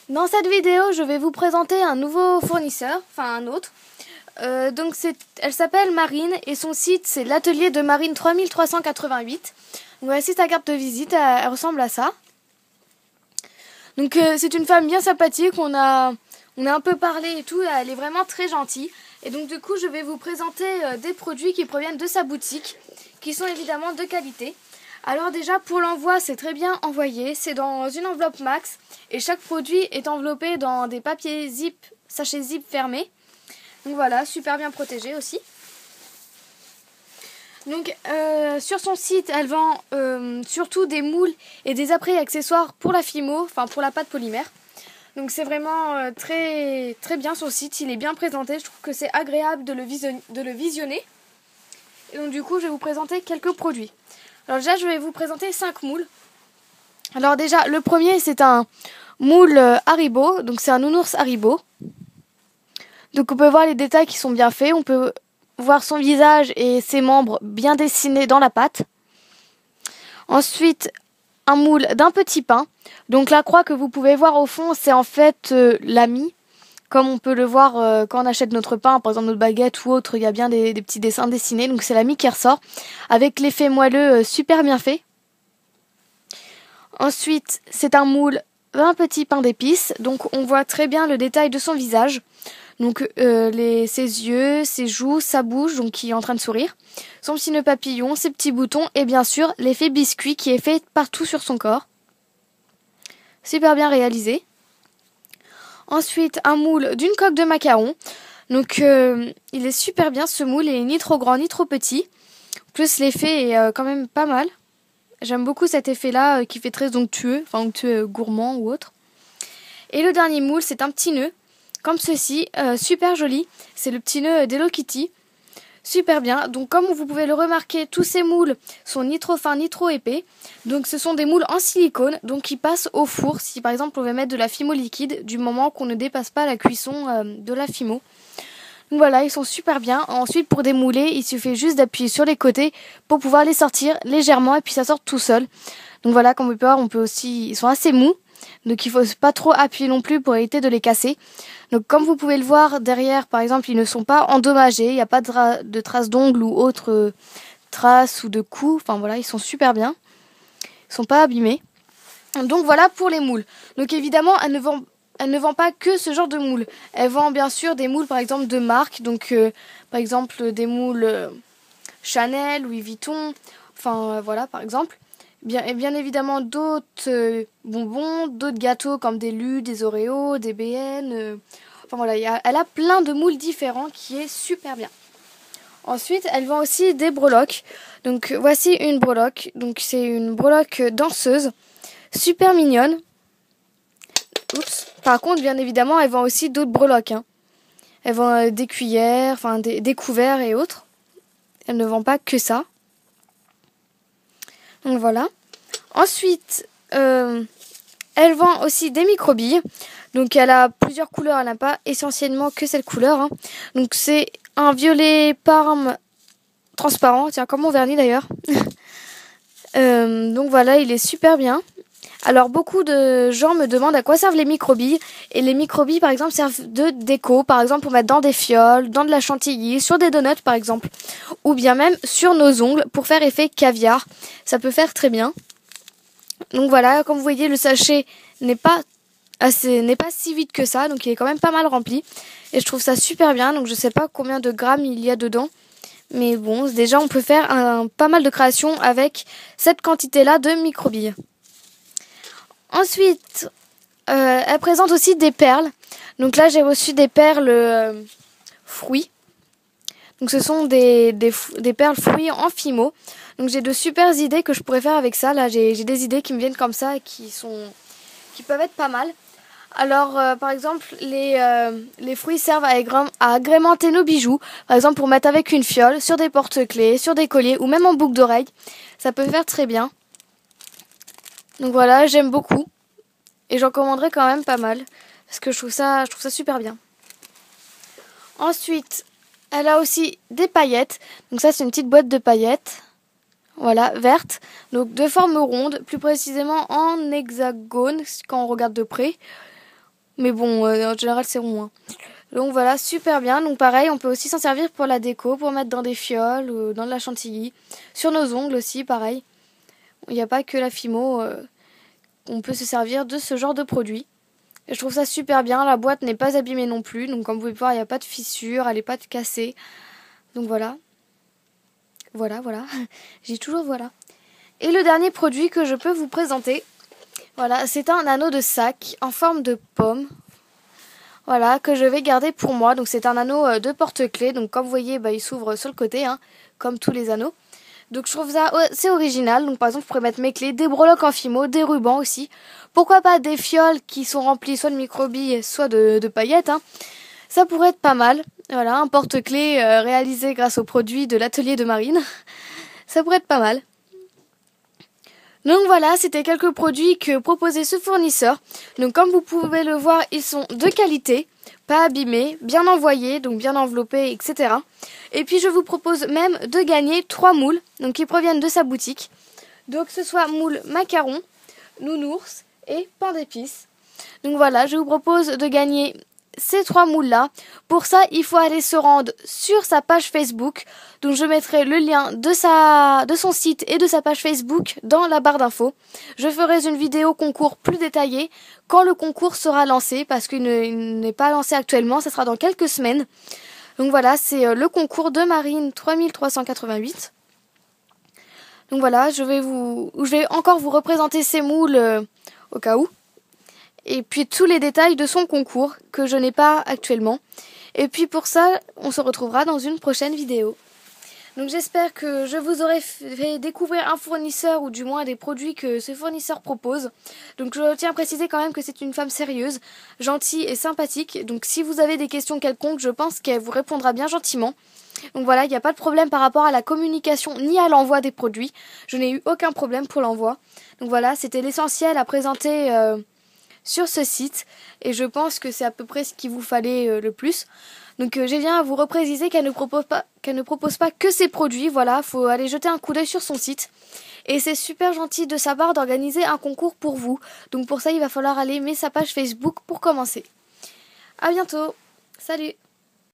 Dans cette vidéo, je vais vous présenter un nouveau fournisseur, enfin un autre. Elle s'appelle Marine et son site c'est l'atelier de Marine 3388. Donc voici sa carte de visite, elle ressemble à ça. C'est une femme bien sympathique, on a un peu parlé et tout, elle est vraiment très gentille. Et donc du coup je vais vous présenter des produits qui proviennent de sa boutique, qui sont évidemment de qualité. Alors déjà pour l'envoi c'est très bien envoyé, c'est dans une enveloppe max et chaque produit est enveloppé dans des papiers zip, sachets zip fermés. Donc voilà, super bien protégé aussi. Sur son site elle vend surtout des moules et des accessoires pour la Fimo, enfin pour la pâte polymère. Donc c'est vraiment très bien son site, il est bien présenté, je trouve que c'est agréable de le visionner. Et donc du coup je vais vous présenter quelques produits. Alors déjà je vais vous présenter 5 moules. Alors déjà le premier c'est un moule Haribo, donc c'est un nounours Haribo. Donc on peut voir les détails qui sont bien faits, on peut voir son visage et ses membres bien dessinés dans la pâte. Ensuite un moule d'un petit pain. Donc la croix que vous pouvez voir au fond c'est en fait l'ami. Comme on peut le voir quand on achète notre pain, par exemple notre baguette ou autre, il y a bien des petits dessins dessinés. Donc c'est l'ami qui ressort avec l'effet moelleux super bien fait. Ensuite, c'est un moule d'un petit pain d'épices. Donc on voit très bien le détail de son visage. Donc ses yeux, ses joues, sa bouche, donc qui est en train de sourire. Son petit nœud papillon, ses petits boutons et bien sûr l'effet biscuit qui est fait partout sur son corps. Super bien réalisé. Ensuite, un moule d'une coque de macaron. Donc, il est super bien ce moule, il est ni trop grand ni trop petit. En plus, l'effet est quand même pas mal. J'aime beaucoup cet effet-là qui fait très onctueux, enfin onctueux gourmand ou autre. Et le dernier moule, c'est un petit nœud, comme ceci, super joli. C'est le petit nœud d'Hello Kitty. Super bien. Donc comme vous pouvez le remarquer, tous ces moules sont ni trop fins ni trop épais. Donc ce sont des moules en silicone, donc qui passent au four si par exemple on veut mettre de la Fimo liquide du moment qu'on ne dépasse pas la cuisson de la Fimo. Donc voilà, ils sont super bien. Ensuite pour démouler, il suffit juste d'appuyer sur les côtés pour pouvoir les sortir légèrement et puis ça sort tout seul. Donc voilà, comme vous pouvez voir, ils sont assez mous. Donc il ne faut pas trop appuyer non plus pour éviter de les casser. Donc comme vous pouvez le voir derrière par exemple ils ne sont pas endommagés, il n'y a pas de traces d'ongles ou autres traces ou de coups, enfin voilà ils sont super bien, ils ne sont pas abîmés. Donc voilà pour les moules. Donc évidemment elle ne vend pas que ce genre de moules, elle vend bien sûr des moules par exemple de marque, donc par exemple des moules Chanel, Louis Vuitton, enfin voilà par exemple. Bien évidemment d'autres bonbons, d'autres gâteaux comme des Lus, des Oreos, des BN. Enfin voilà, elle a plein de moules différents qui est super bien. Ensuite, elle vend aussi des breloques. Donc voici une breloque. Donc c'est une breloque danseuse, super mignonne. Oups. Par contre, bien évidemment, elle vend aussi d'autres breloques. Elle vend des cuillères, enfin des couverts et autres. Elle ne vend pas que ça. Donc voilà. Ensuite, elle vend aussi des microbilles. Donc elle a plusieurs couleurs, elle n'a pas essentiellement que cette couleur. Donc c'est un violet parme transparent, tiens comme mon vernis d'ailleurs. Donc voilà, il est super bien. Alors beaucoup de gens me demandent à quoi servent les microbilles. Et les microbilles par exemple servent de déco, par exemple pour mettre dans des fioles, dans de la chantilly, sur des donuts par exemple. Ou bien même sur nos ongles pour faire effet caviar. Ça peut faire très bien. Donc voilà, comme vous voyez, le sachet n'est pas si vide que ça, donc il est quand même pas mal rempli. Et je trouve ça super bien, donc je sais pas combien de grammes il y a dedans. Mais bon, déjà on peut faire pas mal de créations avec cette quantité-là de microbilles. Ensuite, elle présente aussi des perles. Donc là j'ai reçu des perles fruits. Donc ce sont des perles fruits en Fimo. Donc j'ai de super idées que je pourrais faire avec ça. Là j'ai des idées qui me viennent comme ça et qui peuvent être pas mal. Alors par exemple les fruits servent à agrémenter nos bijoux. Par exemple pour mettre avec une fiole, sur des porte-clés, sur des colliers ou même en boucle d'oreille. Ça peut faire très bien. Donc voilà, j'aime beaucoup. Et j'en commanderai quand même pas mal. Parce que je trouve ça super bien. Ensuite, elle a aussi des paillettes. Donc ça c'est une petite boîte de paillettes. Voilà, verte. Donc de forme ronde, plus précisément en hexagone quand on regarde de près. Mais bon, en général c'est rond. Hein. Donc voilà, super bien. Donc pareil, on peut aussi s'en servir pour la déco, pour mettre dans des fioles ou dans de la chantilly. Sur nos ongles aussi, pareil. Il n'y a pas que la Fimo. On peut se servir de ce genre de produit. Et je trouve ça super bien. La boîte n'est pas abîmée non plus. Donc comme vous pouvez voir, il n'y a pas de fissure, elle n'est pas cassée. Donc voilà. Voilà. J'ai toujours voilà. Et le dernier produit que je peux vous présenter, voilà, c'est un anneau de sac en forme de pomme. Voilà, que je vais garder pour moi. Donc c'est un anneau de porte-clés. Donc comme vous voyez, il s'ouvre sur le côté, hein, comme tous les anneaux. Donc je trouve ça c'est original. Donc par exemple, je pourrais mettre mes clés, des breloques en fimo, des rubans aussi. Pourquoi pas des fioles qui sont remplies soit de microbilles, soit de paillettes. Hein. Ça pourrait être pas mal. Voilà, un porte-clés réalisé grâce aux produits de l'atelier de Marine. Ça pourrait être pas mal. Donc voilà, c'était quelques produits que proposait ce fournisseur. Donc comme vous pouvez le voir, ils sont de qualité, pas abîmés, bien envoyés, donc bien enveloppés, etc. Et puis je vous propose même de gagner 3 moules, donc qui proviennent de sa boutique. Donc ce soit moule macaron, nounours et pain d'épices. Donc voilà, je vous propose de gagner ces 3 moules-là. Pour ça, il faut aller se rendre sur sa page Facebook. Donc je mettrai le lien de son site et de sa page Facebook dans la barre d'infos. Je ferai une vidéo concours plus détaillée quand le concours sera lancé, parce qu'il n'est pas lancé actuellement, ça sera dans quelques semaines. Donc voilà, c'est le concours de Marine 3388. Donc voilà, je vais encore vous représenter ces moules au cas où. Et puis tous les détails de son concours que je n'ai pas actuellement. Et puis pour ça, on se retrouvera dans une prochaine vidéo. Donc j'espère que je vous aurai fait découvrir un fournisseur, ou du moins des produits que ce fournisseur propose. Donc je tiens à préciser quand même que c'est une femme sérieuse, gentille et sympathique. Donc si vous avez des questions quelconques, je pense qu'elle vous répondra bien gentiment. Donc voilà, il n'y a pas de problème par rapport à la communication ni à l'envoi des produits. Je n'ai eu aucun problème pour l'envoi. Donc voilà, c'était l'essentiel à présenter sur ce site, et je pense que c'est à peu près ce qu'il vous fallait le plus. Donc j'ai bien à vous repréciser qu'elle ne propose pas que ces produits. Voilà, faut aller jeter un coup d'œil sur son site, et c'est super gentil de sa part d'organiser un concours pour vous. Donc pour ça, il va falloir aller aimer sa page Facebook pour commencer. À bientôt, salut.